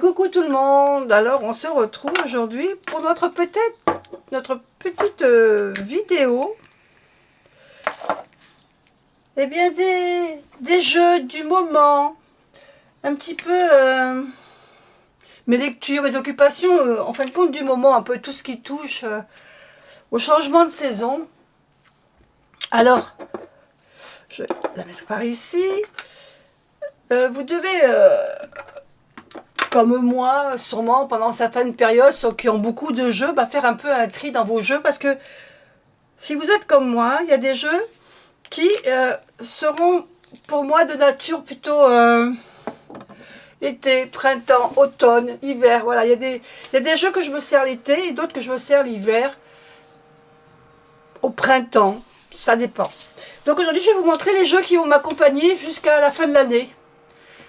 Coucou tout le monde. Alors on se retrouve aujourd'hui pour notre petite vidéo. Eh bien des jeux du moment. Un petit peu mes lectures, mes occupations, en fin de compte du moment, un peu tout ce qui touche au changement de saison. Alors, je vais la mettre par ici. Vous devez, comme moi, sûrement pendant certaines périodes, ceux qui ont beaucoup de jeux, faire un peu un tri dans vos jeux, parce que si vous êtes comme moi, il y a des jeux qui seront pour moi de nature plutôt été, printemps, automne, hiver. Voilà, il y a des jeux que je me sers l'été et d'autres que je me sers l'hiver, au printemps, ça dépend. Donc aujourd'hui, je vais vous montrer les jeux qui vont m'accompagner jusqu'à la fin de l'année.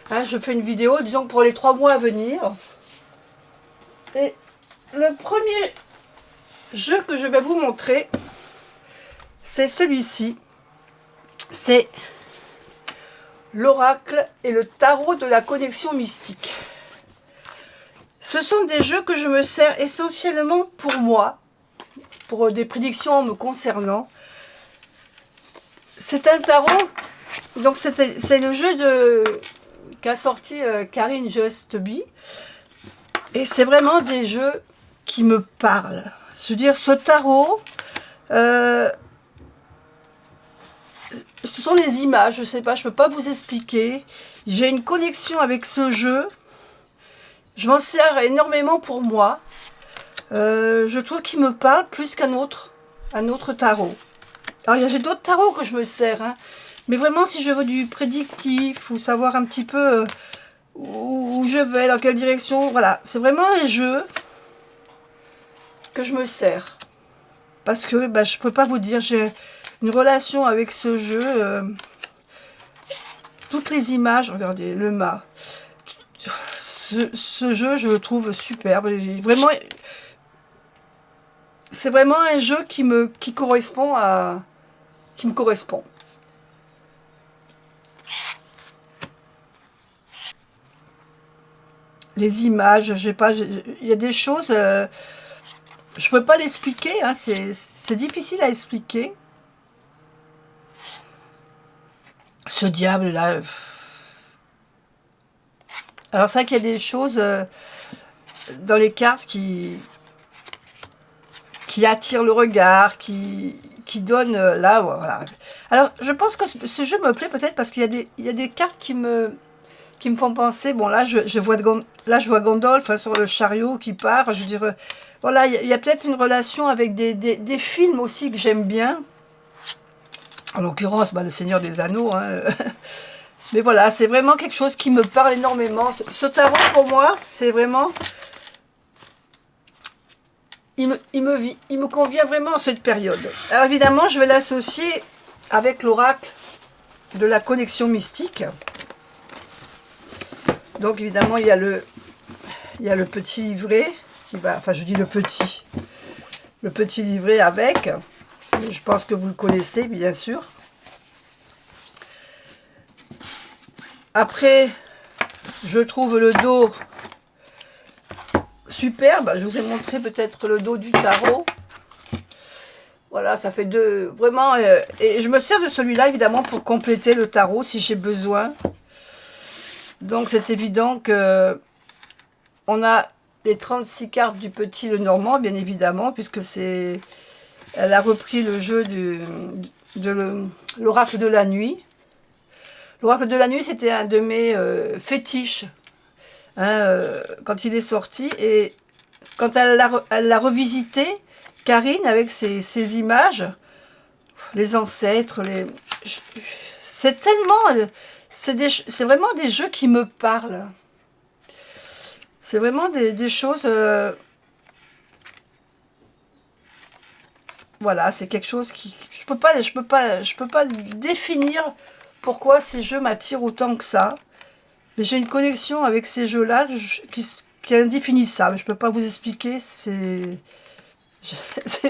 Hein, je fais une vidéo, disons, pour les 3 mois à venir. Et le premier jeu que je vais vous montrer, c'est celui-ci. C'est l'oracle et le tarot de la connexion mystique. Ce sont des jeux que je me sers essentiellement pour moi, pour des prédictions me concernant. C'est un tarot, donc c'est le jeu qu'a sorti Karine Justeby, et c'est vraiment des jeux qui me parlent. Je veux dire, ce tarot, ce sont des images, je sais pas, je peux pas vous expliquer. J'ai une connexion avec ce jeu, je m'en sers énormément pour moi. Je trouve qu'il me parle plus qu'un autre tarot. Alors j'ai d'autres tarots que je me sers, hein. Mais vraiment, si je veux du prédictif ou savoir un petit peu où je vais, dans quelle direction, voilà, c'est vraiment un jeu que je me sers. Parce que je peux pas vous dire, j'ai une relation avec ce jeu. Toutes les images, regardez, le mât. Ce jeu, je le trouve superbe. Vraiment, c'est vraiment un jeu qui me correspond. Les images, j'ai pas, il y a des choses, je peux pas l'expliquer, hein, c'est difficile à expliquer. Ce diable là. Alors c'est vrai qu'il y a des choses dans les cartes qui attirent le regard, qui donnent là, voilà. Alors je pense que ce jeu me plaît peut-être parce qu'il y a des cartes qui me font penser. Bon, là je vois Gandalf, hein, sur le chariot qui part. Je veux dire, voilà, il y a peut-être une relation avec des films aussi que j'aime bien. En l'occurrence, le Seigneur des Anneaux. Hein. Mais voilà, c'est vraiment quelque chose qui me parle énormément. Ce tarot, pour moi, c'est vraiment... Il me convient vraiment à cette période. Alors évidemment, je vais l'associer avec l'oracle de la connexion mystique. Donc évidemment, il y a le petit livret qui va... Enfin, je dis le petit livret avec. Je pense que vous le connaissez, bien sûr. Après, je trouve le dos superbe. Je vous ai montré peut-être le dos du tarot. Voilà, ça fait deux... Vraiment... et je me sers de celui-là, évidemment, pour compléter le tarot si j'ai besoin. Donc, c'est évident que on a les 36 cartes du petit Lenormand, bien évidemment, puisque c'est... Elle a repris le jeu de l'oracle de la nuit. L'oracle de la nuit, c'était un de mes fétiches, hein, quand il est sorti. Et quand elle l'a revisité, Karine, avec ses images, les ancêtres, c'est tellement... C'est vraiment des jeux qui me parlent. C'est vraiment des choses... Voilà, c'est quelque chose qui... Je peux pas définir pourquoi ces jeux m'attirent autant que ça. Mais j'ai une connexion avec ces jeux-là qui est indéfinissable. Je peux pas vous expliquer.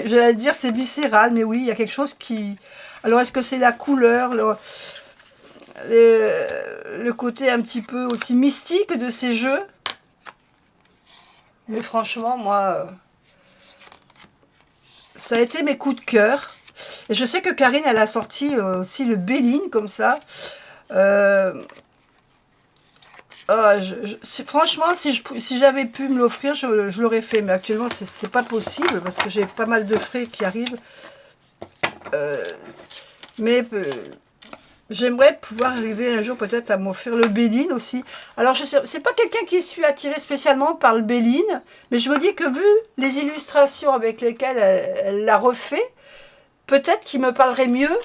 J'allais dire c'est viscéral, mais oui, il y a quelque chose qui... Alors, est-ce que c'est la couleur, le côté un petit peu aussi mystique de ces jeux? Mais franchement, moi, ça a été mes coups de cœur. Et je sais que Karine, elle a sorti aussi le Béline, comme ça. Franchement, si j'avais pu me l'offrir, je l'aurais fait. Mais actuellement, c'est pas possible, parce que j'ai pas mal de frais qui arrivent. Mais j'aimerais pouvoir arriver un jour peut-être à m'offrir le Béline aussi. Alors, je sais, c'est pas quelqu'un qui suis attiré spécialement par le Béline, mais je me dis que vu les illustrations avec lesquelles elle l'a refait, peut-être qu'il me parlerait mieux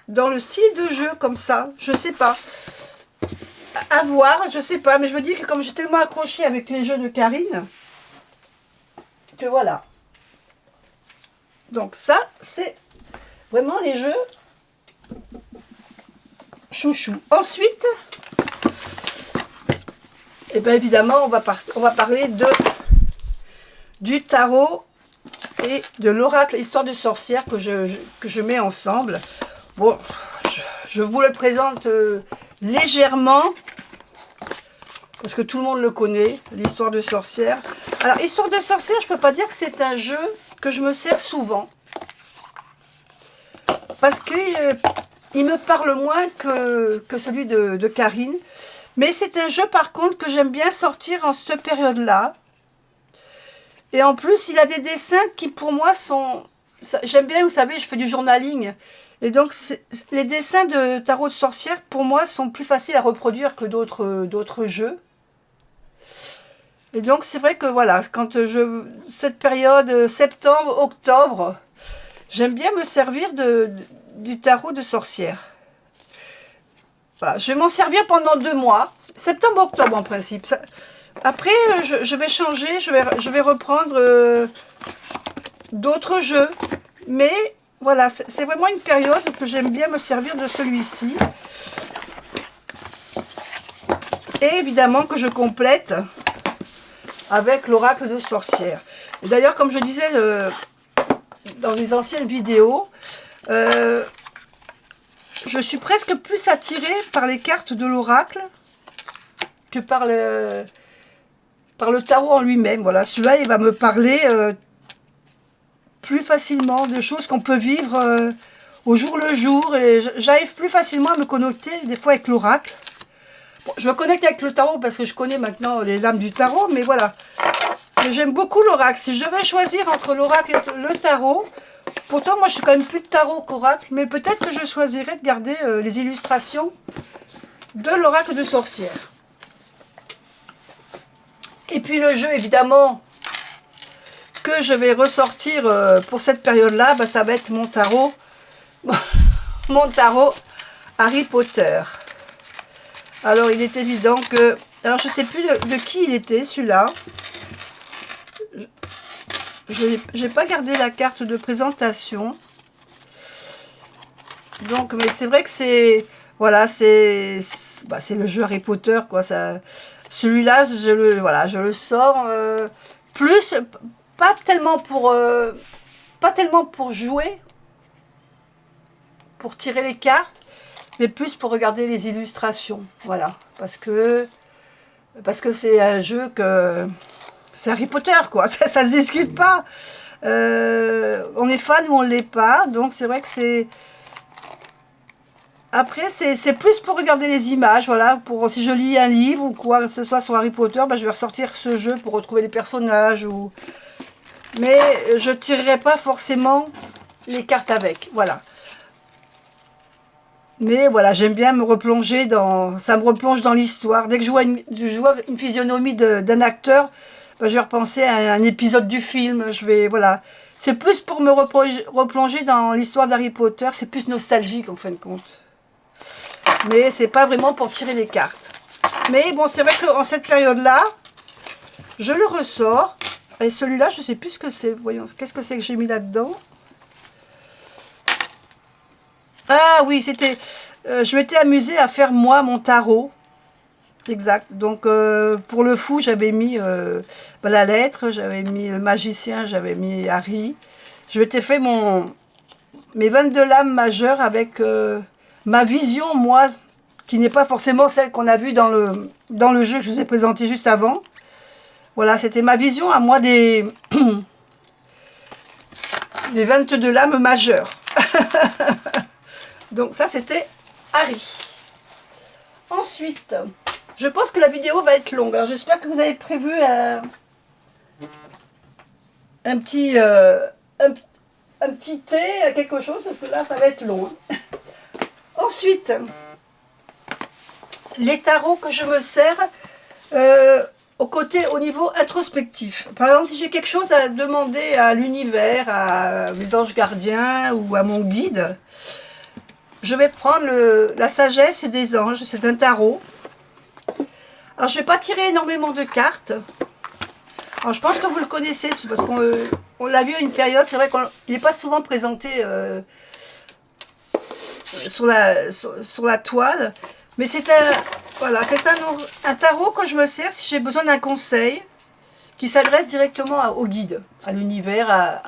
dans le style de jeu comme ça. Je sais pas. À voir, je sais pas. Mais je me dis que comme j'ai tellement accroché avec les jeux de Karine, que voilà. Donc ça, c'est vraiment les jeux chouchou. Ensuite, et bien évidemment, on va parler du tarot et de l'oracle Histoire de sorcière que je mets ensemble. Bon, je vous le présente légèrement, parce que tout le monde le connaît, l'Histoire de sorcière. Alors, Histoire de sorcière, je ne peux pas dire que c'est un jeu que je me sers souvent, parce que il me parle moins que celui de Karine. Mais c'est un jeu, par contre, que j'aime bien sortir en cette période-là. Et en plus, il a des dessins qui, pour moi, sont... J'aime bien, vous savez, je fais du journaling. Et donc, les dessins de tarot de sorcière, pour moi, sont plus faciles à reproduire que d'autres jeux. Et donc, c'est vrai que, voilà, cette période, septembre, octobre, j'aime bien me servir du tarot de sorcière. Voilà, je vais m'en servir pendant 2 mois, septembre-octobre en principe. Après, je vais changer, je vais reprendre d'autres jeux. Mais voilà, c'est vraiment une période que j'aime bien me servir de celui-ci. Et évidemment que je complète avec l'oracle de sorcière. Et d'ailleurs, comme je disais dans les anciennes vidéos, je suis presque plus attirée par les cartes de l'oracle que par le tarot en lui-même. Voilà, celui-là, il va me parler plus facilement de choses qu'on peut vivre au jour le jour. Et j'arrive plus facilement à me connecter des fois avec l'oracle. Bon, je me connecte avec le tarot parce que je connais maintenant les lames du tarot, mais voilà. Mais j'aime beaucoup l'oracle. Si je devais choisir entre l'oracle et le tarot, pourtant moi je suis quand même plus de tarot qu'oracle, mais peut-être que je choisirais de garder les illustrations de l'oracle de sorcière. Et puis le jeu, évidemment, que je vais ressortir pour cette période-là, bah, ça va être mon tarot, mon tarot Harry Potter. Alors, il est évident que... Alors, je ne sais plus de qui il était, celui-là. Je n'ai pas gardé la carte de présentation. Donc, mais c'est vrai que c'est... Voilà, c'est le jeu Harry Potter, quoi. Celui-là, je le sors plus... Pas tellement pour jouer, pour tirer les cartes, mais plus pour regarder les illustrations. Voilà, parce que c'est un jeu que... C'est Harry Potter, quoi. Ça se discute pas. On est fan ou on l'est pas. Donc, c'est vrai que c'est... Après, c'est plus pour regarder les images. Voilà, si je lis un livre ou quoi que ce soit sur Harry Potter, ben, je vais ressortir ce jeu pour retrouver les personnages ou... Mais je ne tirerai pas forcément les cartes avec. Voilà. Mais voilà, j'aime bien me replonger dans... Ça me replonge dans l'histoire. Dès que je vois une physionomie d'un acteur, ben, je vais repenser à un épisode du film. Voilà. C'est plus pour me replonger dans l'histoire d'Harry Potter. C'est plus nostalgique en fin de compte. Mais c'est pas vraiment pour tirer les cartes. Mais bon, c'est vrai qu'en cette période-là, je le ressors. Et celui-là, je ne sais plus ce que c'est. Voyons, qu'est-ce que c'est que j'ai mis là-dedans? Ah oui, c'était... je m'étais amusée à faire, moi, mon tarot. Exact. Donc, pour le fou, j'avais mis la lettre, j'avais mis le magicien, j'avais mis Harry. Je m'étais fait mes 22 lames majeures avec ma vision, moi, qui n'est pas forcément celle qu'on a vue dans le jeu que je vous ai présenté juste avant. Voilà, c'était ma vision à moi des 22 lames majeures. Donc ça, c'était Harry. Ensuite, je pense que la vidéo va être longue. Alors j'espère que vous avez prévu un petit thé, quelque chose, parce que là, ça va être long. Ensuite, les tarots que je me sers au niveau introspectif. Par exemple, si j'ai quelque chose à demander à l'univers, à mes anges gardiens ou à mon guide, je vais prendre la sagesse des anges. C'est un tarot. Alors, je ne vais pas tirer énormément de cartes. Alors, je pense que vous le connaissez, parce qu'on l'a vu à une période. C'est vrai qu'il n'est pas souvent présenté sur la toile. Mais c'est un tarot que je me sers si j'ai besoin d'un conseil qui s'adresse directement au guide, à l'univers,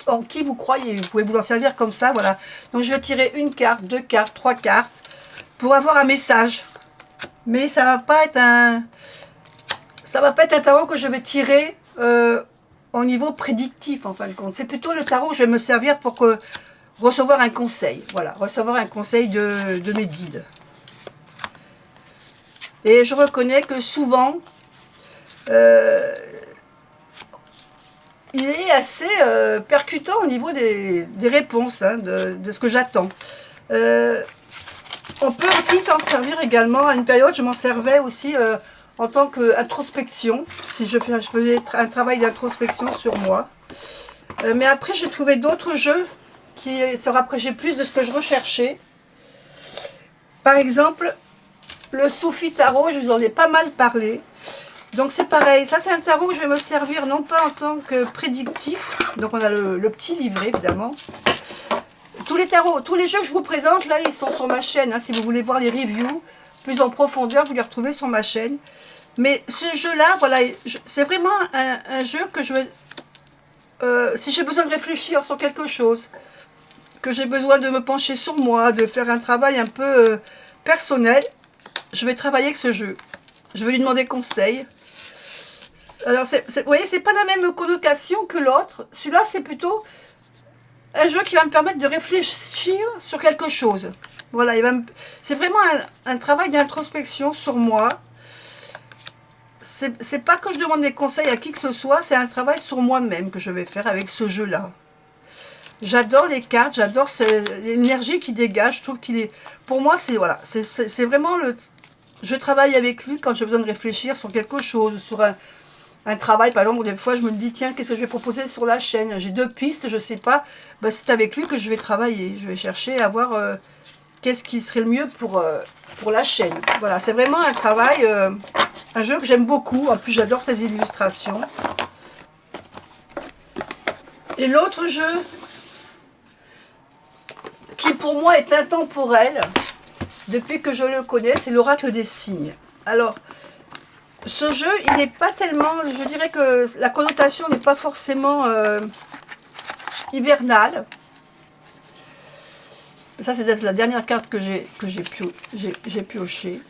en qui vous croyez. Vous pouvez vous en servir comme ça, voilà. Donc je vais tirer une carte, 2 cartes, 3 cartes pour avoir un message. Mais ça va pas être un tarot que je vais tirer au niveau prédictif en fin de compte. C'est plutôt le tarot que je vais me servir pour recevoir un conseil. Voilà, recevoir un conseil de mes guides. Et je reconnais que souvent, il est assez percutant au niveau des réponses, hein, de ce que j'attends. On peut aussi s'en servir également. À une période, je m'en servais aussi en tant qu'introspection, si je faisais un travail d'introspection sur moi. Mais après, j'ai trouvé d'autres jeux qui se rapprochaient plus de ce que je recherchais. Par exemple, le Soufi Tarot, je vous en ai pas mal parlé. Donc c'est pareil, ça c'est un tarot que je vais me servir non pas en tant que prédictif. Donc on a le petit livret évidemment. Tous les tarots, tous les jeux que je vous présente là, ils sont sur ma chaîne. Hein, si vous voulez voir les reviews plus en profondeur, vous les retrouvez sur ma chaîne. Mais ce jeu-là, voilà, c'est vraiment un jeu que je vais... si j'ai besoin de réfléchir sur quelque chose, que j'ai besoin de me pencher sur moi, de faire un travail un peu personnel, je vais travailler avec ce jeu. Je vais lui demander conseil. Alors, vous voyez, c'est pas la même connotation que l'autre. Celui-là, c'est plutôt un jeu qui va me permettre de réfléchir sur quelque chose. Voilà, c'est vraiment un travail d'introspection sur moi. C'est pas que je demande des conseils à qui que ce soit, c'est un travail sur moi-même que je vais faire avec ce jeu-là. J'adore les cartes, j'adore l'énergie qui dégage. Je trouve qu'il est... Pour moi, c'est voilà, c'est vraiment le... Je travaille avec lui quand j'ai besoin de réfléchir sur quelque chose, sur un travail, par exemple, des fois je me dis, tiens, qu'est-ce que je vais proposer sur la chaîne? J'ai 2 pistes, je ne sais pas. Ben, c'est avec lui que je vais travailler. Je vais chercher à voir qu'est-ce qui serait le mieux pour la chaîne. Voilà, c'est vraiment un travail, un jeu que j'aime beaucoup. En plus, j'adore ses illustrations. Et l'autre jeu, qui pour moi est intemporel, depuis que je le connais, c'est l'oracle des signes. Alors, ce jeu, il n'est pas tellement... Je dirais que la connotation n'est pas forcément hivernale. Ça, c'est peut-être la dernière carte que j'ai piochée.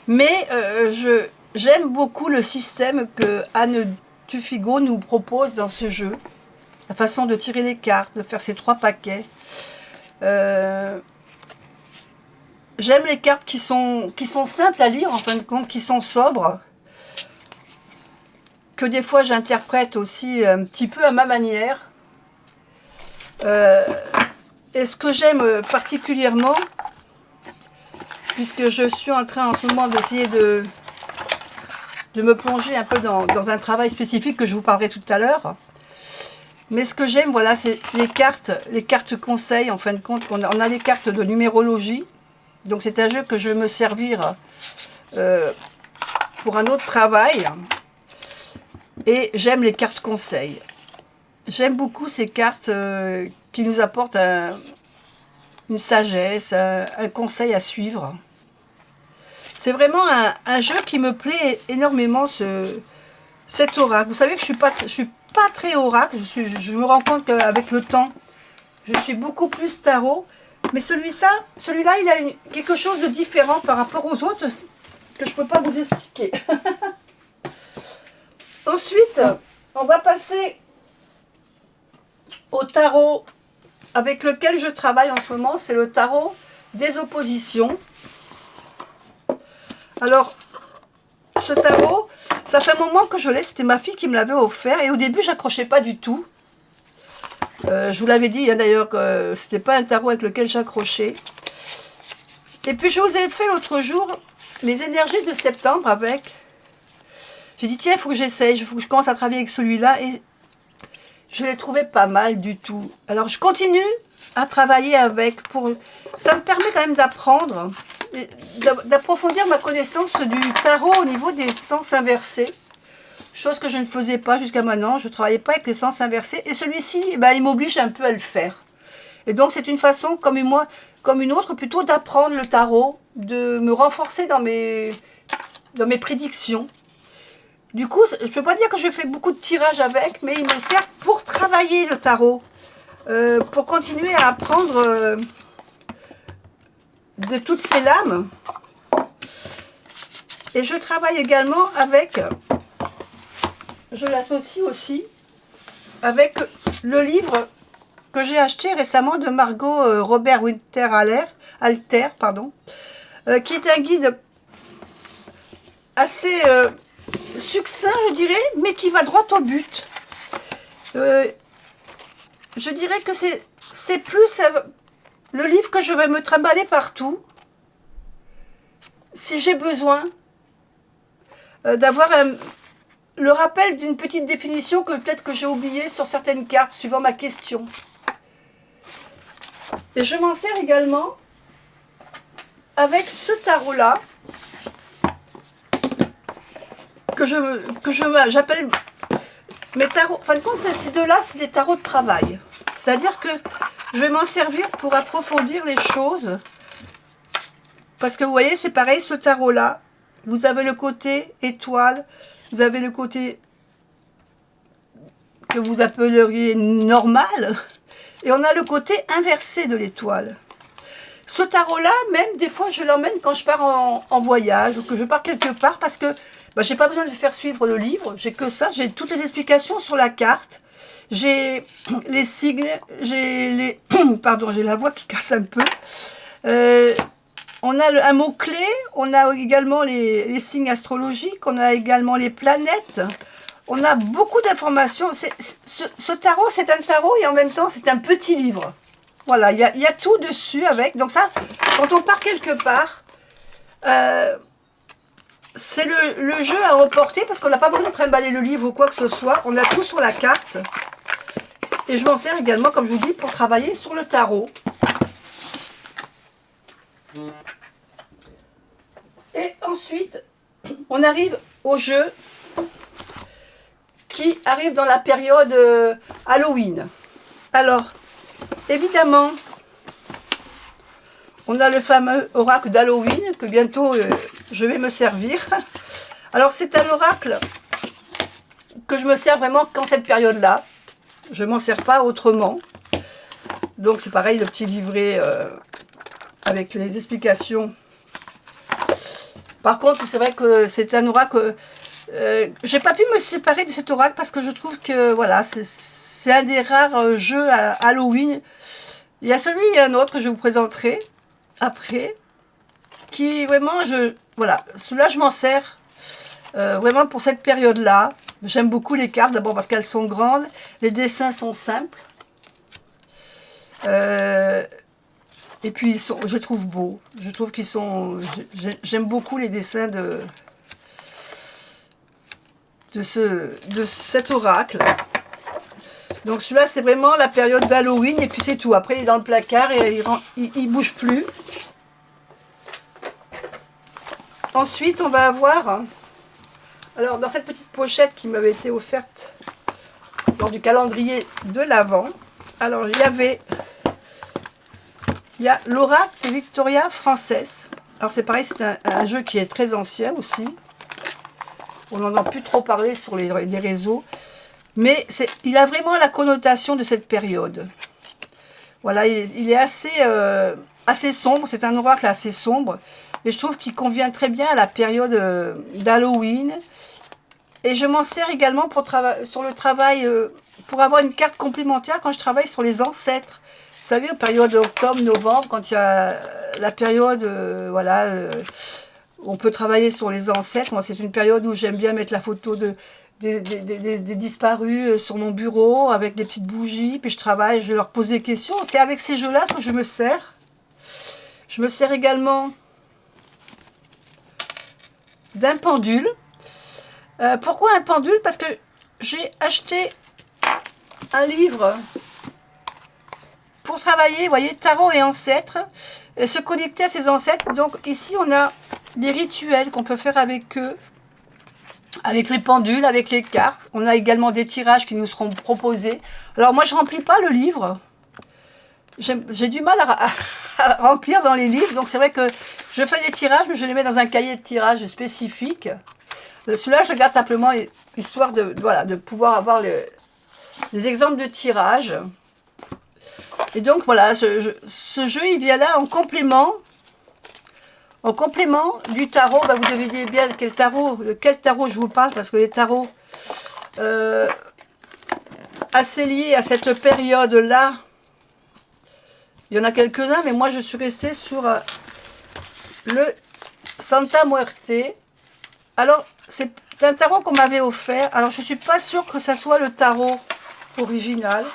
Mais j'aime beaucoup le système que Anne Tufigo nous propose dans ce jeu. La façon de tirer les cartes, de faire ces 3 paquets. J'aime les cartes qui sont simples à lire, en fin de compte, qui sont sobres. Que des fois, j'interprète aussi un petit peu à ma manière. Et ce que j'aime particulièrement, puisque je suis en train en ce moment d'essayer de me plonger un peu dans un travail spécifique que je vous parlerai tout à l'heure. Mais ce que j'aime, voilà, c'est les cartes conseils, en fin de compte. On a les cartes de numérologie. Donc c'est un jeu que je vais me servir pour un autre travail. Et j'aime les cartes conseils. J'aime beaucoup ces cartes qui nous apportent une sagesse, un conseil à suivre. C'est vraiment un jeu qui me plaît énormément, cet oracle. Vous savez que je suis pas très oracle. Je me rends compte qu'avec le temps, je suis beaucoup plus tarot. Mais celui-là, il a quelque chose de différent par rapport aux autres que je ne peux pas vous expliquer. Ensuite, on va passer au tarot avec lequel je travaille en ce moment. C'est le tarot des oppositions. Alors, ce tarot, ça fait un moment que je l'ai. C'était ma fille qui me l'avait offert. Et au début, j'accrochais pas du tout. Je vous l'avais dit, hein, d'ailleurs, que c'était pas un tarot avec lequel j'accrochais. Et puis, je vous ai fait l'autre jour les énergies de septembre avec. J'ai dit, tiens, il faut que j'essaye, il faut que je commence à travailler avec celui-là. Et je l'ai trouvé pas mal du tout. Alors, je continue à travailler avec. Ça me permet quand même d'apprendre, d'approfondir ma connaissance du tarot au niveau des sens inversés. Chose que je ne faisais pas jusqu'à maintenant. Je ne travaillais pas avec les sens inversés. Et celui-ci, il m'oblige un peu à le faire. Et donc, c'est une façon, comme une autre, plutôt d'apprendre le tarot, de me renforcer dans mes prédictions. Du coup, je ne peux pas dire que je fais beaucoup de tirages avec, mais il me sert pour travailler le tarot, pour continuer à apprendre de toutes ces lames. Et je travaille également avec, je l'associe aussi avec le livre que j'ai acheté récemment de Margot Robert Winter Alter, qui est un guide assez succinct, je dirais, mais qui va droit au but. Je dirais que c'est plus le livre que je vais me trimballer partout si j'ai besoin d'avoir le rappel d'une petite définition que peut-être que j'ai oubliée sur certaines cartes suivant ma question. Et je m'en sers également avec ce tarot-là que j'appelle mes tarots. En fin de compte, ces deux-là, c'est des tarots de travail. C'est-à-dire que je vais m'en servir pour approfondir les choses. Parce que vous voyez, c'est pareil, ce tarot-là, vous avez le côté étoile, vous avez le côté que vous appelleriez normal, et on a le côté inversé de l'étoile. Ce tarot-là, même des fois, je l'emmène quand je pars en voyage ou que je pars quelque part parce que je n'ai pas besoin de faire suivre le livre. J'ai que ça, j'ai toutes les explications sur la carte. J'ai les signes, j'ai pardon, j'ai la voix qui casse un peu. On a un mot-clé, on a également les signes astrologiques, on a également les planètes. On a beaucoup d'informations. Ce tarot, c'est un tarot et en même temps, c'est un petit livre. Voilà, il y a tout dessus avec. Donc ça, quand on part quelque part, c'est le jeu à emporter parce qu'on n'a pas besoin de trimballer le livre ou quoi que ce soit. On a tout sur la carte. Et je m'en sers également, comme je vous dis, pour travailler sur le tarot. Et ensuite, on arrive au jeu qui arrive dans la période Halloween. Alors, évidemment, on a le fameux oracle d'Halloween que bientôt je vais me servir. Alors, c'est un oracle que je me sers vraiment qu'en cette période-là. Je ne m'en sers pas autrement. Donc, c'est pareil, le petit livret avec les explications. Par contre, c'est vrai que c'est un oracle... j'ai pas pu me séparer de cet oracle parce que je trouve que voilà, c'est un des rares jeux à Halloween. Il y a celui et un autre que je vous présenterai après, qui vraiment, voilà, celui-là je m'en sers vraiment pour cette période-là. J'aime beaucoup les cartes, d'abord parce qu'elles sont grandes, les dessins sont simples, et puis je les trouve beaux. Je trouve qu'ils sont, j'aime beaucoup les dessins de cet oracle. Donc celui-là, c'est vraiment la période d'Halloween et puis c'est tout. Après, il est dans le placard et il bouge plus. Ensuite, on va avoir... Alors, dans cette petite pochette qui m'avait été offerte lors du calendrier de l'Avent, alors il y a l'oracle Victoria Française. Alors c'est pareil, c'est un jeu qui est très ancien aussi. On n'en a plus trop parlé sur les réseaux. Mais il a vraiment la connotation de cette période. Voilà, il est assez sombre. C'est un oracle assez sombre. Et je trouve qu'il convient très bien à la période d'Halloween. Et je m'en sers également pour sur le travail, pour avoir une carte complémentaire quand je travaille sur les ancêtres. Vous savez, en période octobre, novembre, quand il y a la période, voilà, où on peut travailler sur les ancêtres. Moi, c'est une période où j'aime bien mettre la photo des disparus sur mon bureau avec des petites bougies. Puis je travaille, je leur pose des questions. C'est avec ces jeux-là que je me sers. Je me sers également d'un pendule. Pourquoi un pendule? Parce que j'ai acheté un livre pour travailler, vous voyez, tarot et ancêtres, et se connecter à ses ancêtres. Donc ici, on a des rituels qu'on peut faire avec eux, avec les pendules, avec les cartes. On a également des tirages qui nous seront proposés. Alors moi, je ne remplis pas le livre. J'ai du mal à remplir dans les livres. Donc c'est vrai que je fais des tirages, mais je les mets dans un cahier de tirage spécifique. Celui-là, je le garde simplement histoire de, voilà, de pouvoir avoir les exemples de tirage. Et donc voilà, ce jeu, il vient là en complément du tarot. Bah, vous devinez bien de quel tarot je vous parle, parce que les tarots assez liés à cette période-là, il y en a quelques-uns, mais moi je suis restée sur le Santa Muerte. Alors, c'est un tarot qu'on m'avait offert. Alors, je ne suis pas sûre que ça soit le tarot original.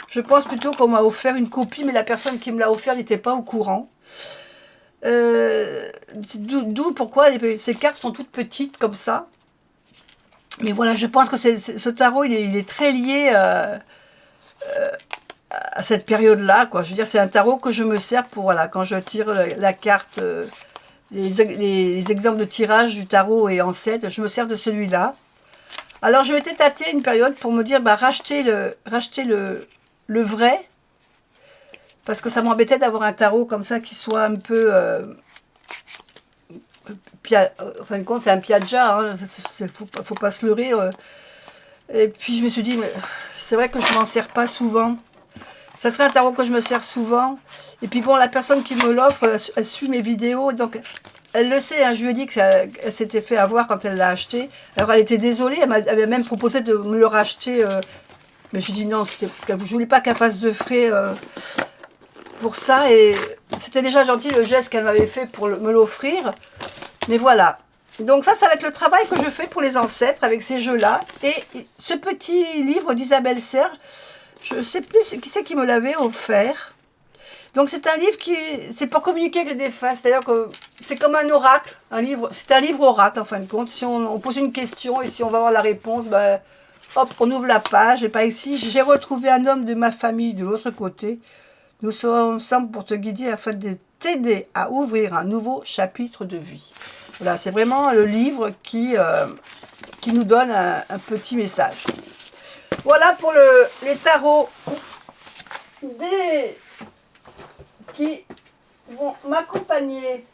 Je pense plutôt qu'on m'a offert une copie, mais la personne qui me l'a offert n'était pas au courant. D'où pourquoi ces cartes sont toutes petites comme ça. Mais voilà, je pense que ce tarot, il est très lié à cette période-là, quoi. Je veux dire, c'est un tarot que je me sers pour, voilà, quand je tire la carte, les exemples de tirage du tarot et ancêtre, je me sers de celui-là. Alors, je m'étais tâtée une période pour me dire, bah, racheter le vrai, parce que ça m'embêtait d'avoir un tarot comme ça qui soit un peu... en fin de compte, c'est un piadja, hein, faut pas se leurrer. Et puis je me suis dit, c'est vrai que je m'en sers pas souvent. Ça serait un tarot que je me sers souvent. Et puis bon, la personne qui me l'offre, elle suit mes vidéos, donc elle le sait, hein, je lui ai dit qu'elle s'était fait avoir quand elle l'a acheté. Alors elle était désolée, elle m'avait même proposé de me le racheter, mais j'ai dit non, je voulais pas qu'elle fasse de frais pour ça, et c'était déjà gentil le geste qu'elle m'avait fait pour me l'offrir. Mais voilà. Donc ça va être le travail que je fais pour les ancêtres avec ces jeux-là. Et ce petit livre d'Isabelle Serre, je ne sais plus qui c'est qui me l'avait offert. Donc c'est un livre c'est pour communiquer avec les défunts. C'est-à-dire que c'est comme un oracle, un livre. C'est un livre oracle en fin de compte. Si on pose une question et si on va avoir la réponse, ben, hop, on ouvre la page. Et par ici, j'ai retrouvé un homme de ma famille de l'autre côté. Nous serons ensemble pour te guider afin de t'aider à ouvrir un nouveau chapitre de vie. Voilà, c'est vraiment le livre qui nous donne un petit message. Voilà pour les tarots qui vont m'accompagner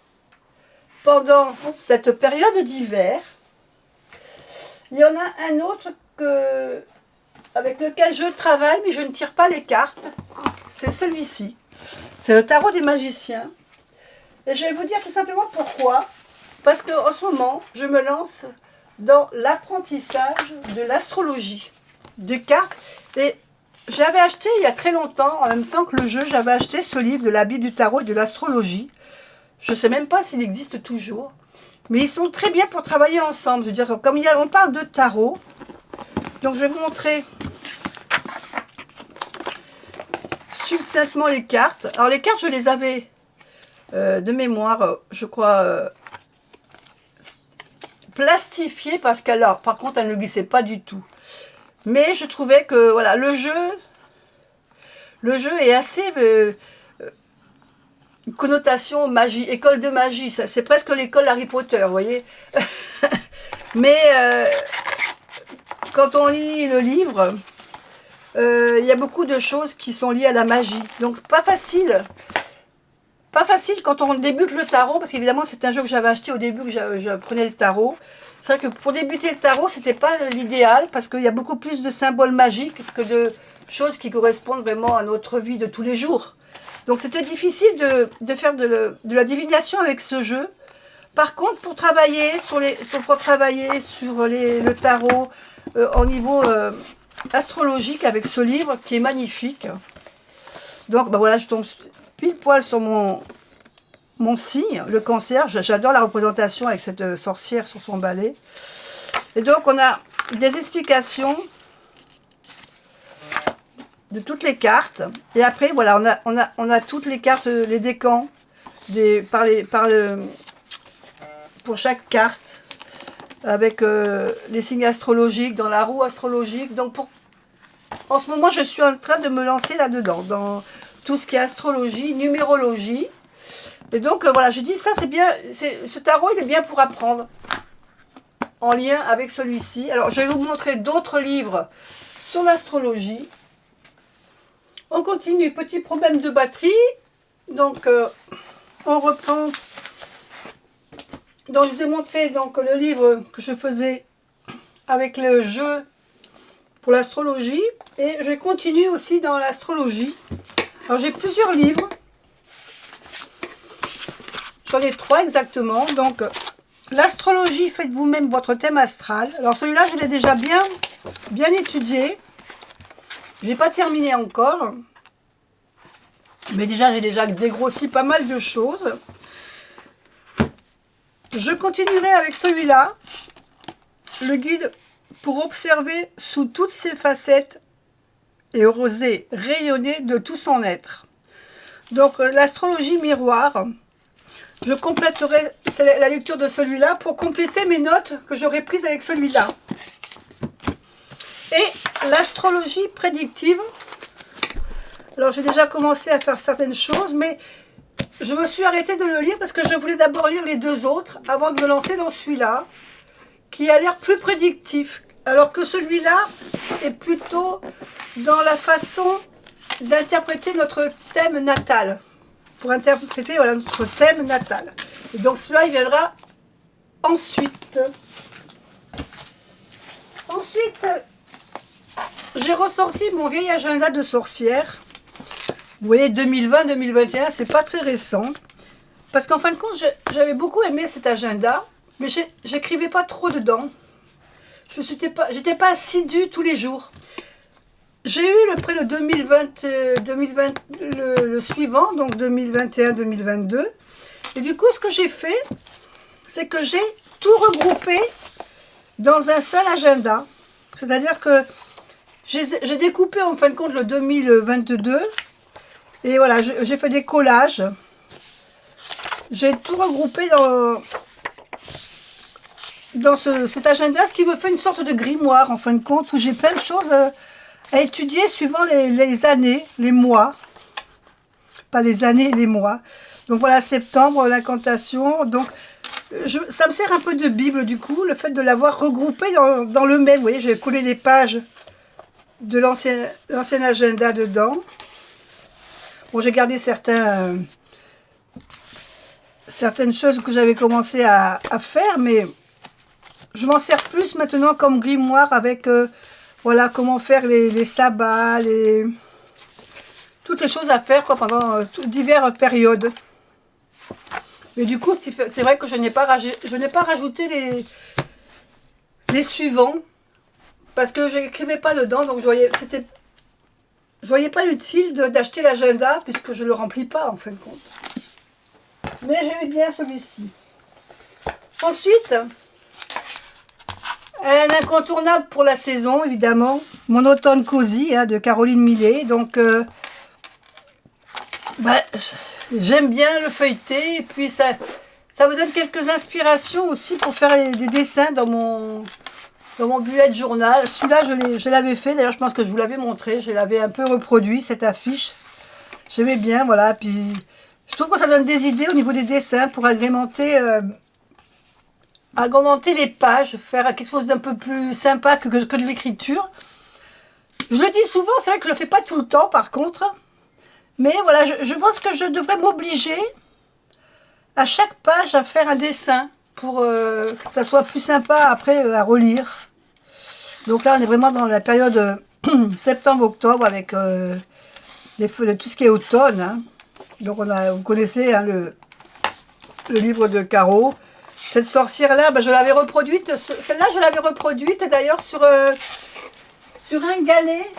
pendant cette période d'hiver. Il y en a un autre avec lequel je travaille, mais je ne tire pas les cartes. C'est celui-ci. C'est le tarot des magiciens. Et je vais vous dire tout simplement pourquoi. Parce qu'en ce moment, je me lance dans l'apprentissage de l'astrologie, des cartes. Et j'avais acheté il y a très longtemps, en même temps que le jeu, j'avais acheté ce livre de la Bible du tarot et de l'astrologie. Je ne sais même pas s'il existe toujours. Mais ils sont très bien pour travailler ensemble. Je veux dire, comme on parle de tarot, donc je vais vous montrer succinctement les cartes. Alors les cartes, je les avais de mémoire, je crois... plastifiée parce qu'alors, par contre, elle ne glissait pas du tout. Mais je trouvais que, voilà, le jeu est assez connotation magie, école de magie. C'est presque l'école Harry Potter, vous voyez. Mais quand on lit le livre, il y a beaucoup de choses qui sont liées à la magie. Donc, pas facile. Pas facile quand on débute le tarot, parce qu'évidemment c'est un jeu que j'avais acheté au début que je prenais le tarot. C'est vrai que pour débuter le tarot, c'était pas l'idéal, parce qu'il y a beaucoup plus de symboles magiques que de choses qui correspondent vraiment à notre vie de tous les jours. Donc c'était difficile de faire de la divination avec ce jeu, Par contre, pour travailler sur le tarot au niveau astrologique avec ce livre qui est magnifique. Donc ben voilà, je tombe pile poil sur mon signe, le Cancer. J'adore la représentation avec cette sorcière sur son balai. Et donc on a des explications de toutes les cartes. Et après voilà, on a toutes les cartes, les décans pour chaque carte, avec les signes astrologiques dans la roue astrologique. Donc en ce moment je suis en train de me lancer là-dedans, dans tout ce qui est astrologie, numérologie. Et donc voilà, je dis ça c'est bien, ce tarot il est bien pour apprendre, en lien avec celui-ci. Alors je vais vous montrer d'autres livres sur l'astrologie. On continue, petit problème de batterie. Donc on reprend. Donc je vous ai montré donc le livre que je faisais avec le jeu pour l'astrologie, et je continue aussi dans l'astrologie. Alors j'ai plusieurs livres, j'en ai 3 exactement. Donc l'astrologie, faites vous-même votre thème astral. Alors celui-là je l'ai déjà bien étudié, je n'ai pas terminé encore, mais j'ai déjà dégrossi pas mal de choses. Je continuerai avec celui-là, le guide pour observer sous toutes ses facettes et oser rayonner de tout son être. Donc l'astrologie miroir, je compléterai la lecture de celui-là pour compléter mes notes que j'aurai prises avec celui-là. Et l'astrologie prédictive, alors j'ai déjà commencé à faire certaines choses, mais je me suis arrêtée de le lire parce que je voulais d'abord lire les 2 autres avant de me lancer dans celui-là, qui a l'air plus prédictif, alors que celui-là est plutôt dans la façon d'interpréter notre thème natal, pour interpréter voilà, notre thème natal. Et donc celui-là, il viendra ensuite. Ensuite, j'ai ressorti mon vieil agenda de sorcière. Vous voyez, 2020-2021, c'est pas très récent. Parce qu'en fin de compte, j'avais beaucoup aimé cet agenda, mais j'écrivais pas trop dedans. J'étais pas assidue tous les jours. J'ai eu le 2020, le suivant, donc 2021-2022. Et du coup, ce que j'ai fait, c'est que j'ai tout regroupé dans un seul agenda. C'est-à-dire que j'ai découpé en fin de compte le 2022. Et voilà, j'ai fait des collages. J'ai tout regroupé dans cet agenda, ce qui me fait une sorte de grimoire, en fin de compte, où j'ai plein de choses à étudier suivant les années, les mois. Pas les années, les mois. Donc voilà, septembre, l'incantation. Donc, ça me sert un peu de Bible, du coup, le fait de l'avoir regroupé dans le même. Vous voyez, j'ai collé les pages de l'ancien agenda dedans. Bon, j'ai gardé certaines choses que j'avais commencé à faire, mais je m'en sers plus maintenant comme grimoire avec, voilà, comment faire les sabbats, toutes les choses à faire quoi, pendant diverses périodes. Mais du coup, c'est vrai que je n'ai pas rajouté les suivants, parce que je n'écrivais pas dedans, donc je voyais pas l'utile d'acheter l'agenda puisque je ne le remplis pas en fin de compte. Mais j'aimais bien celui-ci. Ensuite, un incontournable pour la saison, évidemment, mon automne cosy de Caroline Millet. Donc, j'aime bien le feuilleter, et puis ça me donne quelques inspirations aussi pour faire des dessins dans mon bullet journal. Celui-là, je l'avais fait. D'ailleurs, je pense que je vous l'avais montré. Je l'avais un peu reproduit, cette affiche. J'aimais bien, voilà. Puis, je trouve que ça donne des idées au niveau des dessins pour agrémenter les pages, faire quelque chose d'un peu plus sympa que de l'écriture. Je le dis souvent, c'est vrai que je ne le fais pas tout le temps, par contre. Mais voilà, je pense que je devrais m'obliger à chaque page à faire un dessin pour que ça soit plus sympa après à relire. Donc là, on est vraiment dans la période septembre-octobre avec tout ce qui est automne. Donc vous connaissez le livre de Caro. Cette sorcière-là, ben, je l'avais reproduite. Celle-là, je l'avais reproduite d'ailleurs sur un galet.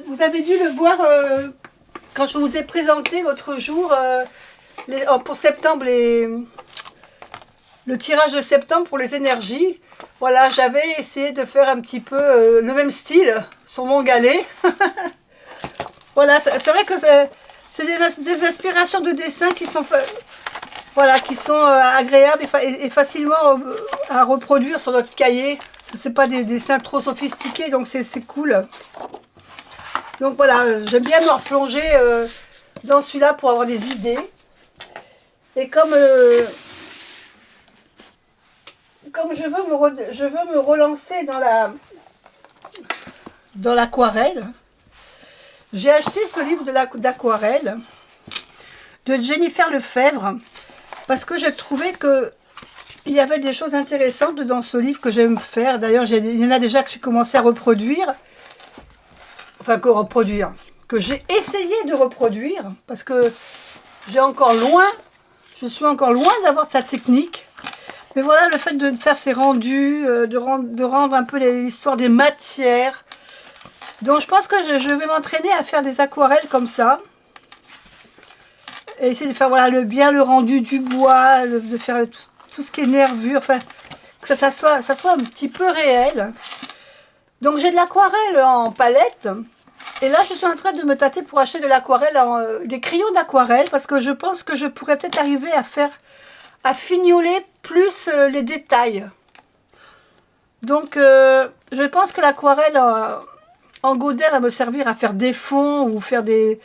Vous avez dû le voir quand je vous ai présenté l'autre jour pour septembre, le tirage de septembre pour les énergies. Voilà, j'avais essayé de faire un petit peu le même style sur mon galet. Voilà, c'est vrai que c'est des inspirations de dessin qui sont, voilà, qui sont agréables et facilement à reproduire sur notre cahier. C'est pas des dessins trop sophistiqués, donc c'est cool. Donc voilà, j'aime bien me replonger dans celui-là pour avoir des idées. Et comme je veux me relancer dans l'aquarelle, j'ai acheté ce livre d'aquarelle de Jennifer Lefebvre parce que j'ai trouvé que il y avait des choses intéressantes dans ce livre que j'aime faire. D'ailleurs, il y en a déjà que j'ai commencé à reproduire. Enfin, que j'ai essayé de reproduire parce que je suis encore loin d'avoir sa technique. Mais voilà, le fait de faire ces rendus, de rendre un peu l'histoire des matières. Donc je pense que je vais m'entraîner à faire des aquarelles comme ça. Et essayer de faire voilà, bien le rendu du bois, de faire tout ce qui est nervure, enfin, que ça soit un petit peu réel. Donc j'ai de l'aquarelle en palette. Et là je suis en train de me tâter pour acheter de l'aquarelle, des crayons d'aquarelle, parce que je pense que je pourrais peut-être arriver à fignoler plus les détails. Donc je pense que l'aquarelle en godet va me servir à faire des fonds ou faire des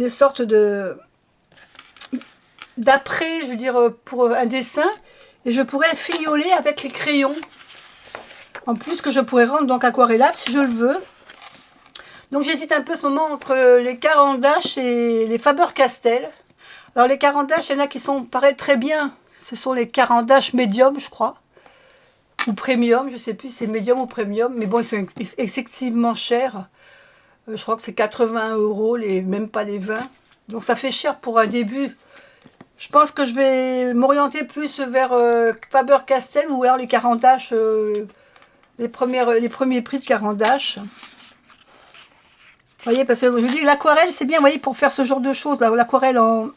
sortes d'après, je veux dire, pour un dessin. Et je pourrais fignoler avec les crayons. En plus que je pourrais rendre donc aquarellable si je le veux. Donc j'hésite un peu ce moment entre les Caran d'Ache et les Faber-Castell. Alors les Caran d'Ache, il y en a qui paraissent très bien. Ce sont les Caran d'Ache médium, je crois. Ou premium, je ne sais plus si c'est médium ou premium. Mais bon, ils sont excessivement chers. Je crois que c'est 80 €, même pas les 20. Donc ça fait cher pour un début. Je pense que je vais m'orienter plus vers Faber-Castell ou alors les Caran d'Ache, les premiers prix de Caran d'Ache. Vous voyez, parce que je vous dis, l'aquarelle, c'est bien, vous voyez, pour faire ce genre de choses, l'aquarelle en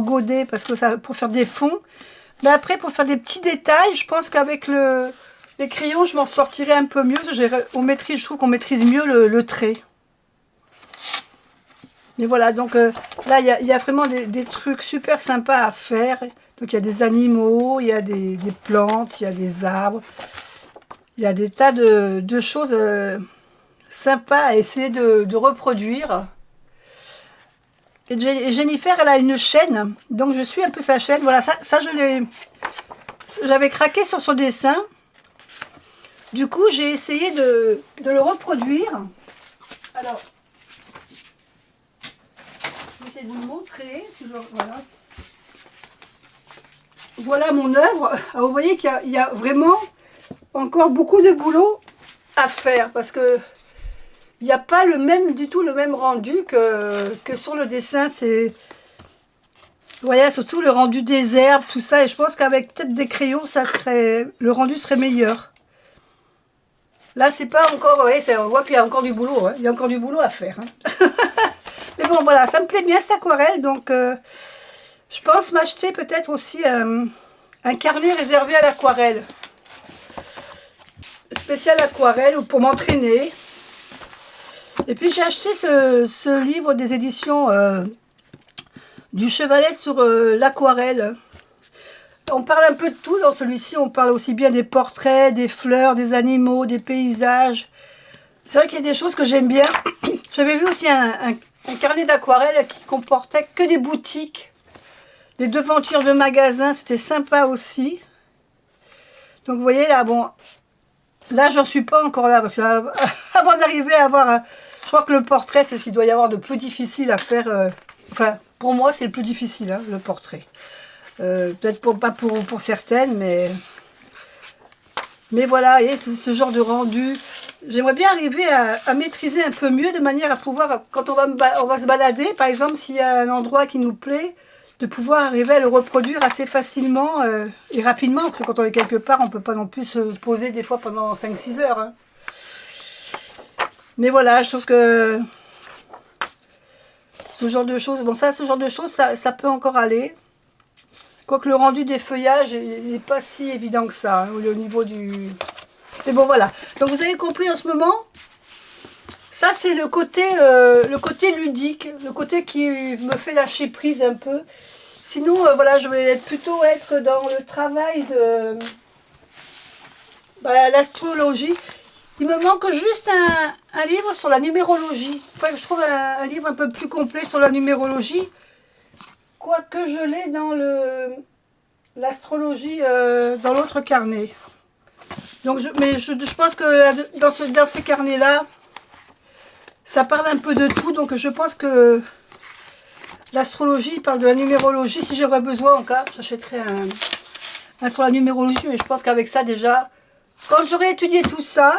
godet, parce que ça, pour faire des fonds. Mais après, pour faire des petits détails, je pense qu'avec les crayons, je m'en sortirai un peu mieux. Je trouve qu'on maîtrise mieux le trait. Mais voilà, donc là, il y a vraiment des trucs super sympas à faire. Donc il y a des animaux, il y a des plantes, il y a des arbres. Il y a des tas de choses sympas à essayer de reproduire. Et Jennifer, elle a une chaîne, donc je suis un peu sa chaîne. Voilà, ça j'avais craqué sur son dessin. Du coup, j'ai essayé de le reproduire. Alors, je vais essayer de vous le montrer. Voilà. Voilà mon œuvre. Alors, vous voyez qu'il y a vraiment encore beaucoup de boulot à faire parce que il n'y a pas du tout le même rendu que sur le dessin. Vous voyez, surtout le rendu des herbes, tout ça. Et je pense qu'avec peut-être des crayons, le rendu serait meilleur. Là, c'est pas encore... Ouais, on voit qu'il y a encore du boulot. Hein. Il y a encore du boulot à faire. Hein. Mais bon, voilà, ça me plaît bien cette aquarelle. Donc, je pense m'acheter peut-être aussi un carnet réservé à l'aquarelle. Spécial aquarelle pour m'entraîner. Et puis j'ai acheté ce livre des éditions du Chevalet sur l'aquarelle. On parle un peu de tout dans celui-ci. On parle aussi bien des portraits, des fleurs, des animaux, des paysages. C'est vrai qu'il y a des choses que j'aime bien. J'avais vu aussi un carnet d'aquarelle qui comportait que des boutiques. Les devantures de magasins, c'était sympa aussi. Donc vous voyez là, bon... Là, j'en suis pas encore là, parce que avant d'arriver à avoir... je crois que le portrait, c'est ce qu'il doit y avoir de plus difficile à faire. Enfin, pour moi, c'est le plus difficile, hein, le portrait. Peut-être pas pour certaines, mais voilà, et ce genre de rendu. J'aimerais bien arriver à maîtriser un peu mieux, de manière à pouvoir, quand on va se balader, par exemple, s'il y a un endroit qui nous plaît, de pouvoir arriver à le reproduire assez facilement et rapidement, parce que quand on est quelque part, on ne peut pas non plus se poser des fois pendant 5-6 heures. Hein. Mais voilà, je trouve que ce genre de choses, bon ça, ce genre de choses, ça peut encore aller. Quoique le rendu des feuillages n'est pas si évident que ça, hein, au niveau du... Mais bon, voilà. Donc vous avez compris en ce moment, ça c'est le côté ludique, le côté qui me fait lâcher prise un peu. Sinon, voilà, je vais plutôt être dans le travail de l'astrologie. Il me manque juste un livre sur la numérologie. Il faudrait que je trouve un livre un peu plus complet sur la numérologie. Quoique je l'ai dans l'astrologie, dans l'autre carnet. Donc je pense que dans ces carnets-là, ça parle un peu de tout. Donc je pense que l'astrologie parle de la numérologie. Si j'aurais besoin encore, j'achèterais un sur la numérologie. Mais je pense qu'avec ça déjà, quand j'aurai étudié tout ça,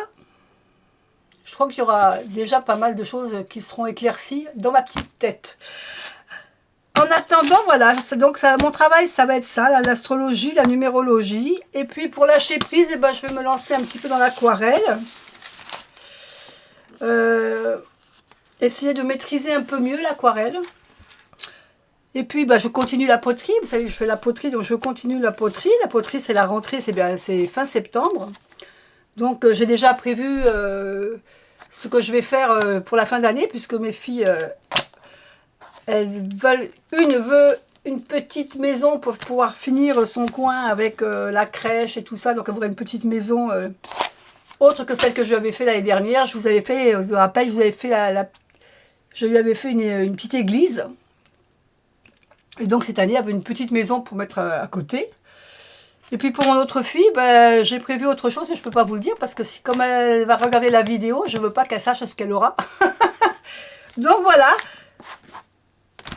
je crois qu'il y aura déjà pas mal de choses qui seront éclaircies dans ma petite tête. En attendant, voilà, donc mon travail, ça va être ça, l'astrologie, la numérologie. Et puis pour lâcher prise, eh ben, je vais me lancer un petit peu dans l'aquarelle. Essayer de maîtriser un peu mieux l'aquarelle. Et puis je continue la poterie. Vous savez, je fais la poterie, donc je continue la poterie. La poterie, c'est la rentrée, c'est fin septembre. Donc j'ai déjà prévu ce que je vais faire pour la fin d'année, puisque mes filles, elles veulent, une veut une petite maison pour pouvoir finir son coin avec la crèche et tout ça. Donc elle voudrait une petite maison autre que celle que je lui avais fait l'année dernière. Je vous avais fait, je vous rappelle, je lui avais fait une petite église. Et donc cette année, elle veut une petite maison pour mettre à côté. Et puis pour mon autre fille, j'ai prévu autre chose, mais je ne peux pas vous le dire parce que comme elle va regarder la vidéo, je ne veux pas qu'elle sache ce qu'elle aura. Donc voilà.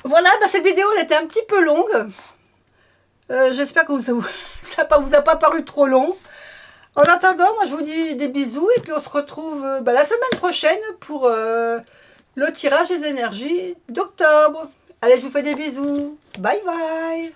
Voilà, cette vidéo elle était un petit peu longue. J'espère que ça vous a pas paru trop long. En attendant, moi je vous dis des bisous et puis on se retrouve la semaine prochaine pour le tirage des énergies d'octobre. Allez, je vous fais des bisous. Bye bye.